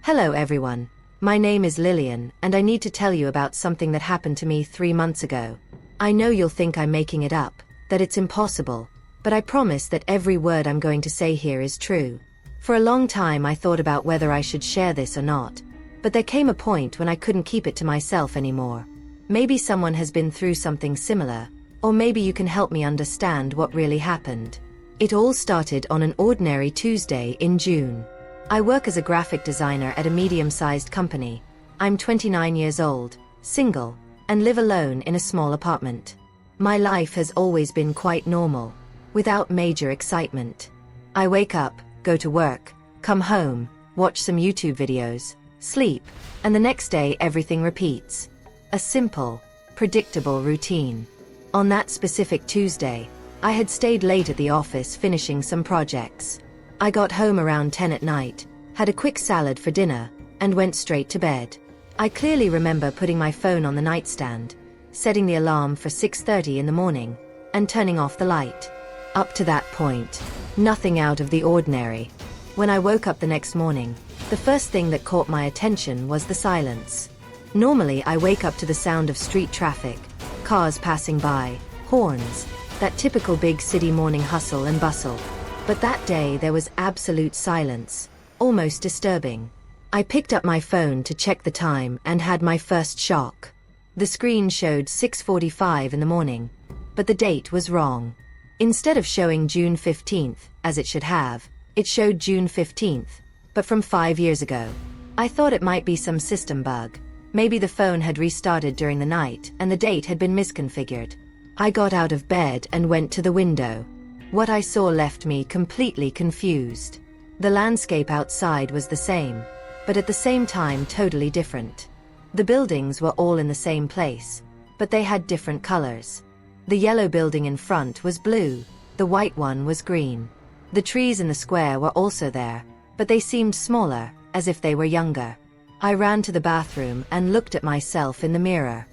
Hello everyone. My name is Lillian, and I need to tell you about something that happened to me 3 months ago. I know you'll think I'm making it up, that it's impossible, but I promise that every word I'm going to say here is true. For a long time I thought about whether I should share this or not, but there came a point when I couldn't keep it to myself anymore. Maybe someone has been through something similar, or maybe you can help me understand what really happened. It all started on an ordinary Tuesday in June. I work as a graphic designer at a medium-sized company. I'm 29 years old, single, and live alone in a small apartment. My life has always been quite normal, without major excitement. I wake up, go to work, come home, watch some YouTube videos, sleep, and the next day everything repeats. A simple, predictable routine. On that specific Tuesday, I had stayed late at the office finishing some projects. I got home around 10 at night, had a quick salad for dinner, and went straight to bed. I clearly remember putting my phone on the nightstand, setting the alarm for 6:30 in the morning, and turning off the light. Up to that point, nothing out of the ordinary. When I woke up the next morning, the first thing that caught my attention was the silence. Normally I wake up to the sound of street traffic, cars passing by, horns, that typical big city morning hustle and bustle. But that day there was absolute silence, almost disturbing. I picked up my phone to check the time and had my first shock. The screen showed 6:45 in the morning, but the date was wrong. Instead of showing June 15th, as it should have, it showed June 15th, but from 5 years ago. I thought it might be some system bug. Maybe the phone had restarted during the night and the date had been misconfigured. I got out of bed and went to the window. What I saw left me completely confused. The landscape outside was the same, but at the same time totally different. The buildings were all in the same place, but they had different colors. The yellow building in front was blue, the white one was green. The trees in the square were also there, but they seemed smaller, as if they were younger. I ran to the bathroom and looked at myself in the mirror.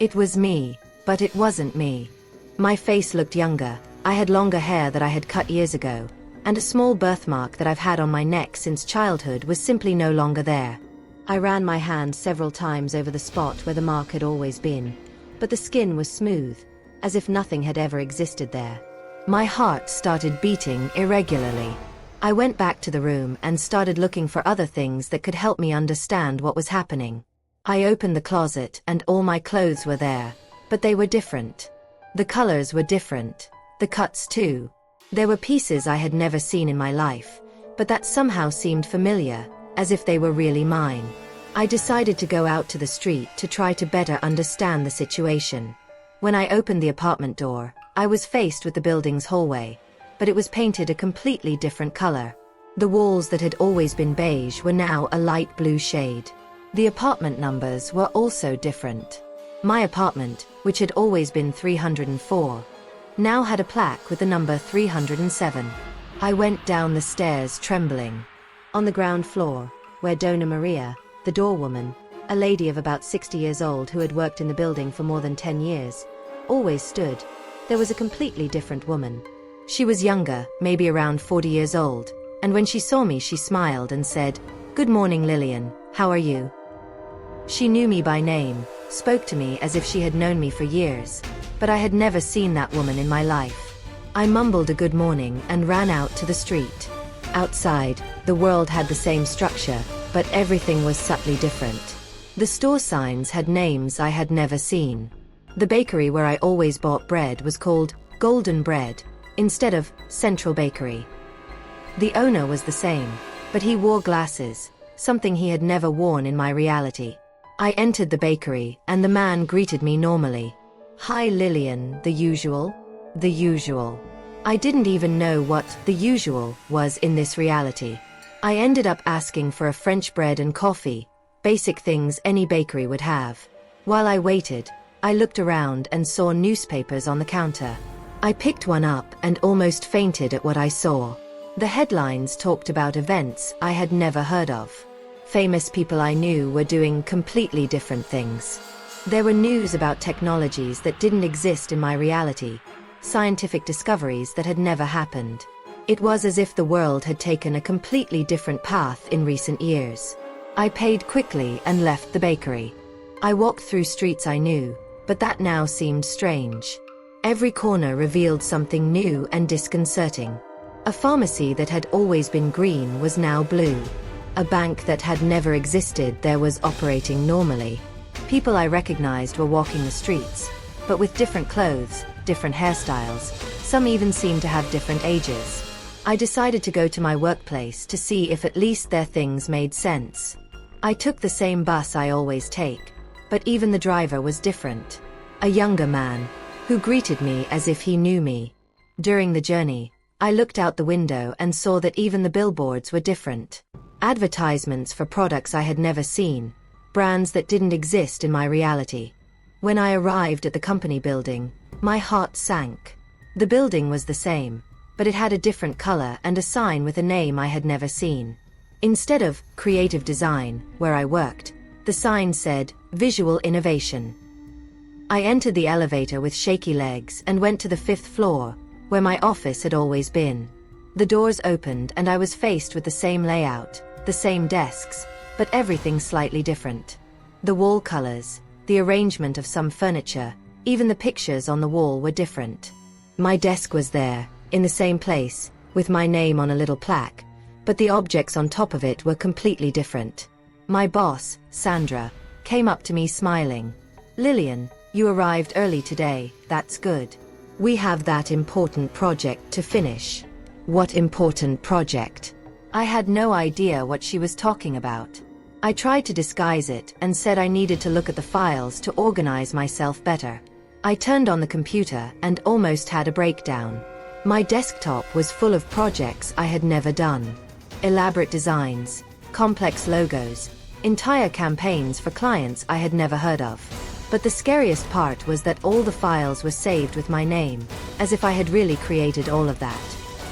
It was me, but it wasn't me. My face looked younger. I had longer hair that I had cut years ago, and a small birthmark that I've had on my neck since childhood was simply no longer there. I ran my hand several times over the spot where the mark had always been, but the skin was smooth, as if nothing had ever existed there. My heart started beating irregularly. I went back to the room and started looking for other things that could help me understand what was happening. I opened the closet and all my clothes were there, but they were different. The colors were different. The cuts too. There were pieces I had never seen in my life, but that somehow seemed familiar, as if they were really mine. I decided to go out to the street to try to better understand the situation. When I opened the apartment door, I was faced with the building's hallway, but it was painted a completely different color. The walls that had always been beige were now a light blue shade. The apartment numbers were also different. My apartment, which had always been 304, now had a plaque with the number 307. I went down the stairs trembling. On the ground floor, where Donna Maria, the doorwoman, a lady of about 60 years old who had worked in the building for more than 10 years, always stood, there was a completely different woman. She was younger, maybe around 40 years old, and when she saw me she smiled and said, "Good morning Lillian, how are you?" She knew me by name, spoke to me as if she had known me for years, but I had never seen that woman in my life. I mumbled a good morning and ran out to the street. Outside, the world had the same structure, but everything was subtly different. The store signs had names I had never seen. The bakery where I always bought bread was called Golden Bread, instead of Central Bakery. The owner was the same, but he wore glasses, something he had never worn in my reality. I entered the bakery, and the man greeted me normally. "Hi Lillian, the usual?" The usual. I didn't even know what the usual was in this reality. I ended up asking for a French bread and coffee, basic things any bakery would have. While I waited, I looked around and saw newspapers on the counter. I picked one up and almost fainted at what I saw. The headlines talked about events I had never heard of. Famous people I knew were doing completely different things. There were news about technologies that didn't exist in my reality, scientific discoveries that had never happened. It was as if the world had taken a completely different path in recent years. I paid quickly and left the bakery. I walked through streets I knew, but that now seemed strange. Every corner revealed something new and disconcerting. A pharmacy that had always been green was now blue. A bank that had never existed there was operating normally. People I recognized were walking the streets, but with different clothes, different hairstyles. Some even seemed to have different ages. I decided to go to my workplace to see if at least their things made sense. I took the same bus I always take, but even the driver was different. A younger man, who greeted me as if he knew me. During the journey, I looked out the window and saw that even the billboards were different. Advertisements for products I had never seen, brands that didn't exist in my reality. When I arrived at the company building, my heart sank. The building was the same, but it had a different color and a sign with a name I had never seen. Instead of creative design, where I worked, the sign said visual innovation. I entered the elevator with shaky legs and went to the 5th floor, where my office had always been. The doors opened and I was faced with the same layout, the same desks, but everything slightly different. The wall colors, the arrangement of some furniture, even the pictures on the wall were different. My desk was there, in the same place, with my name on a little plaque, but the objects on top of it were completely different. My boss, Sandra, came up to me smiling. "Lillian, you arrived early today, that's good. We have that important project to finish." What important project? I had no idea what she was talking about. I tried to disguise it and said I needed to look at the files to organize myself better. I turned on the computer and almost had a breakdown. My desktop was full of projects I had never done. Elaborate designs, complex logos, entire campaigns for clients I had never heard of. But the scariest part was that all the files were saved with my name, as if I had really created all of that.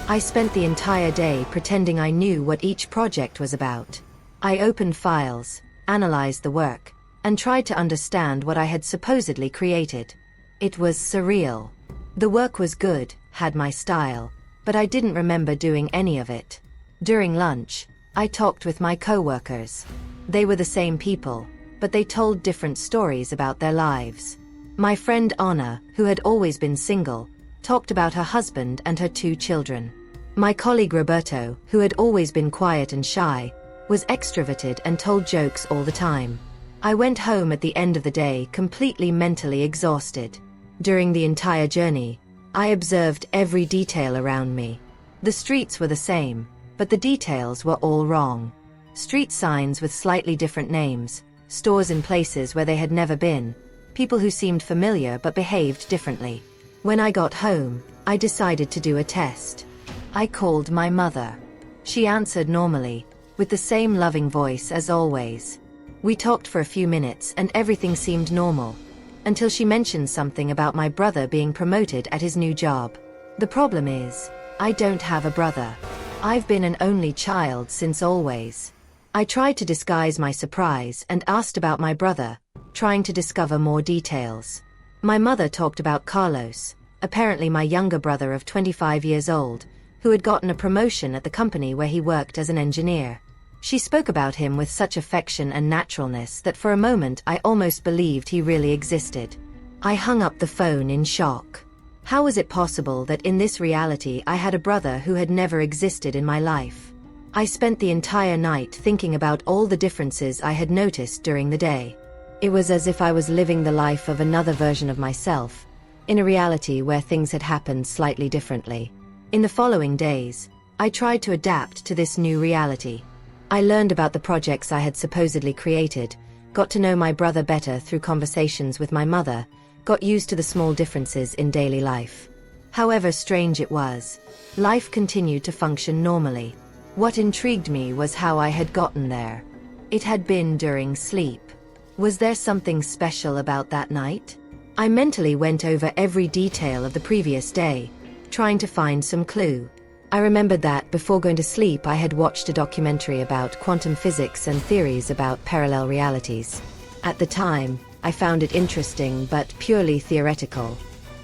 I spent the entire day pretending I knew what each project was about. I opened files, analyzed the work, and tried to understand what I had supposedly created. It was surreal. The work was good, had my style, but I didn't remember doing any of it. During lunch, I talked with my co-workers. They were the same people, but they told different stories about their lives. My friend Anna, who had always been single, talked about her husband and her 2 children. My colleague Roberto, who had always been quiet and shy, was extroverted and told jokes all the time. I went home at the end of the day completely mentally exhausted. During the entire journey, I observed every detail around me. The streets were the same, but the details were all wrong. Street signs with slightly different names, stores in places where they had never been, people who seemed familiar but behaved differently. When I got home, I decided to do a test. I called my mother. She answered normally, with the same loving voice as always. We talked for a few minutes and everything seemed normal, until she mentioned something about my brother being promoted at his new job. The problem is, I don't have a brother. I've been an only child since always. I tried to disguise my surprise and asked about my brother, trying to discover more details. My mother talked about Carlos, apparently my younger brother of 25 years old, who had gotten a promotion at the company where he worked as an engineer. She spoke about him with such affection and naturalness that for a moment I almost believed he really existed. I hung up the phone in shock. How was it possible that in this reality I had a brother who had never existed in my life? I spent the entire night thinking about all the differences I had noticed during the day. It was as if I was living the life of another version of myself, in a reality where things had happened slightly differently. In the following days, I tried to adapt to this new reality. I learned about the projects I had supposedly created, got to know my brother better through conversations with my mother, got used to the small differences in daily life. However strange it was, life continued to function normally. What intrigued me was how I had gotten there. It had been during sleep. Was there something special about that night? I mentally went over every detail of the previous day, trying to find some clue. I remembered that before going to sleep I had watched a documentary about quantum physics and theories about parallel realities. At the time, I found it interesting but purely theoretical.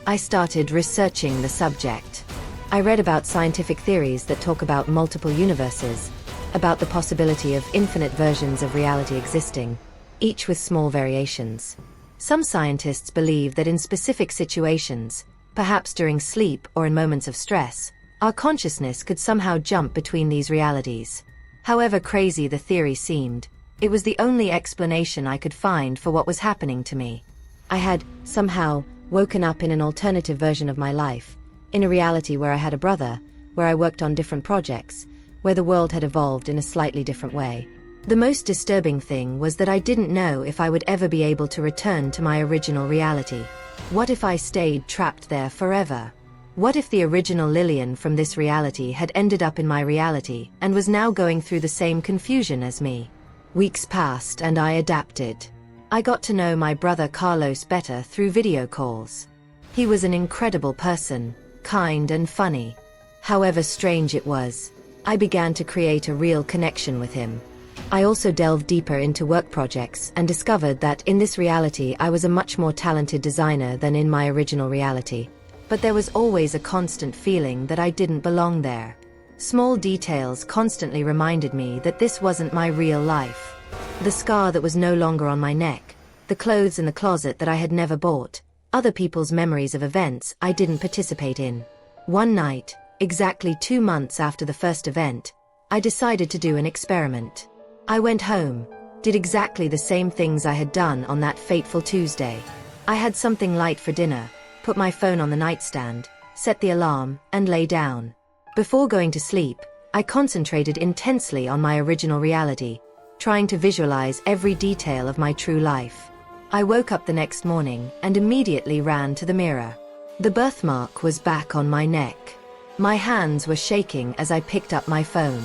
I started researching the subject. I read about scientific theories that talk about multiple universes, about the possibility of infinite versions of reality existing, each with small variations. Some scientists believe that in specific situations, perhaps during sleep or in moments of stress, our consciousness could somehow jump between these realities. However crazy the theory seemed, it was the only explanation I could find for what was happening to me. I had, somehow, woken up in an alternative version of my life, in a reality where I had a brother, where I worked on different projects, where the world had evolved in a slightly different way. The most disturbing thing was that I didn't know if I would ever be able to return to my original reality. What if I stayed trapped there forever? What if the original Lillian from this reality had ended up in my reality and was now going through the same confusion as me? Weeks passed and I adapted. I got to know my brother Carlos better through video calls. He was an incredible person, kind and funny. However strange it was, I began to create a real connection with him. I also delved deeper into work projects and discovered that in this reality I was a much more talented designer than in my original reality. But there was always a constant feeling that I didn't belong there. Small details constantly reminded me that this wasn't my real life. The scar that was no longer on my neck, the clothes in the closet that I had never bought, other people's memories of events I didn't participate in. One night, exactly 2 months after the first event, I decided to do an experiment. I went home, did exactly the same things I had done on that fateful Tuesday. I had something light for dinner, put my phone on the nightstand, set the alarm, and lay down. Before going to sleep, I concentrated intensely on my original reality, trying to visualize every detail of my true life. I woke up the next morning and immediately ran to the mirror. The birthmark was back on my neck. My hands were shaking as I picked up my phone.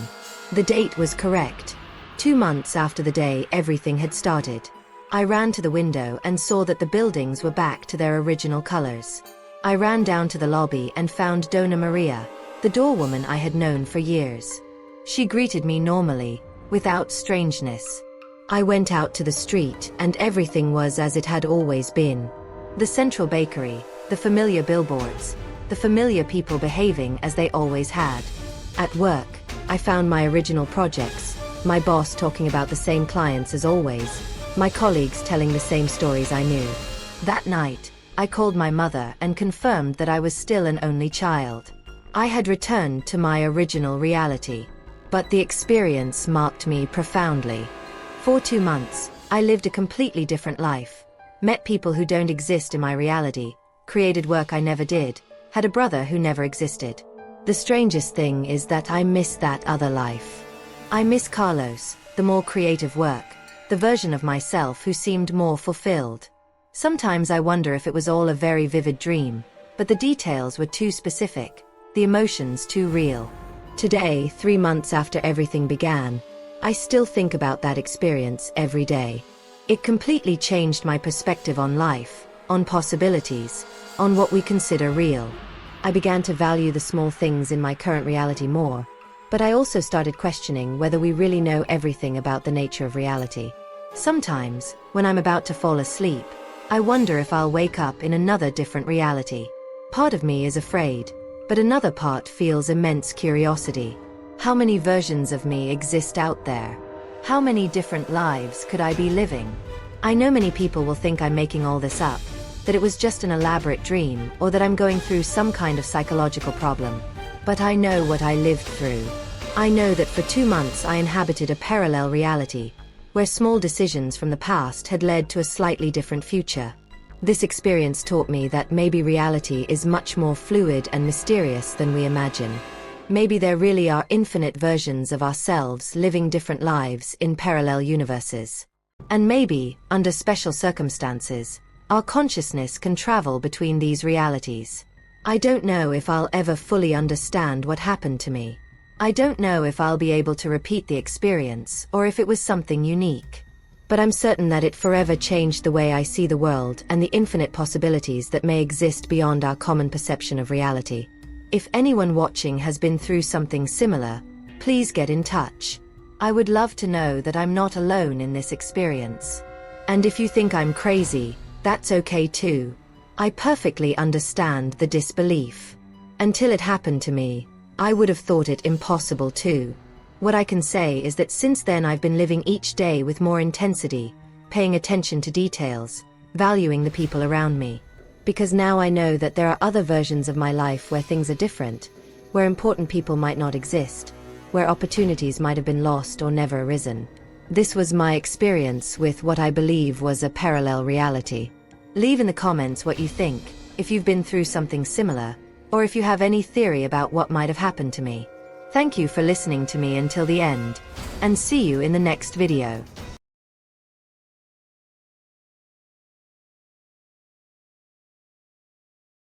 The date was correct. 2 months after the day everything had started. I ran to the window and saw that the buildings were back to their original colors. I ran down to the lobby and found Donna Maria, the doorwoman I had known for years. She greeted me normally, without strangeness. I went out to the street and everything was as it had always been. The central bakery, the familiar billboards, the familiar people behaving as they always had. At work, I found my original projects, my boss talking about the same clients as always, my colleagues telling the same stories I knew. That night, I called my mother and confirmed that I was still an only child. I had returned to my original reality. But the experience marked me profoundly. For 2 months, I lived a completely different life, met people who don't exist in my reality, created work I never did, had a brother who never existed. The strangest thing is that I miss that other life. I miss Carlos, the more creative work, the version of myself who seemed more fulfilled. Sometimes I wonder if it was all a very vivid dream, but the details were too specific, the emotions too real. Today, 3 months after everything began, I still think about that experience every day. It completely changed my perspective on life, on possibilities, on what we consider real. I began to value the small things in my current reality more, but I also started questioning whether we really know everything about the nature of reality. Sometimes, when I'm about to fall asleep, I wonder if I'll wake up in another different reality. Part of me is afraid, but another part feels immense curiosity. How many versions of me exist out there? How many different lives could I be living? I know many people will think I'm making all this up, that it was just an elaborate dream, or that I'm going through some kind of psychological problem. But I know what I lived through. I know that for 2 months I inhabited a parallel reality, where small decisions from the past had led to a slightly different future. This experience taught me that maybe reality is much more fluid and mysterious than we imagine. Maybe there really are infinite versions of ourselves living different lives in parallel universes. And maybe, under special circumstances, our consciousness can travel between these realities. I don't know if I'll ever fully understand what happened to me. I don't know if I'll be able to repeat the experience or if it was something unique. But I'm certain that it forever changed the way I see the world and the infinite possibilities that may exist beyond our common perception of reality. If anyone watching has been through something similar, please get in touch. I would love to know that I'm not alone in this experience. And if you think I'm crazy, that's okay too. I perfectly understand the disbelief. Until it happened to me, I would have thought it impossible too. What I can say is that since then I've been living each day with more intensity, paying attention to details, valuing the people around me. Because now I know that there are other versions of my life where things are different, where important people might not exist, where opportunities might have been lost or never arisen. This was my experience with what I believe was a parallel reality. Leave in the comments what you think, if you've been through something similar, or if you have any theory about what might have happened to me. Thank you for listening to me until the end, and see you in the next video.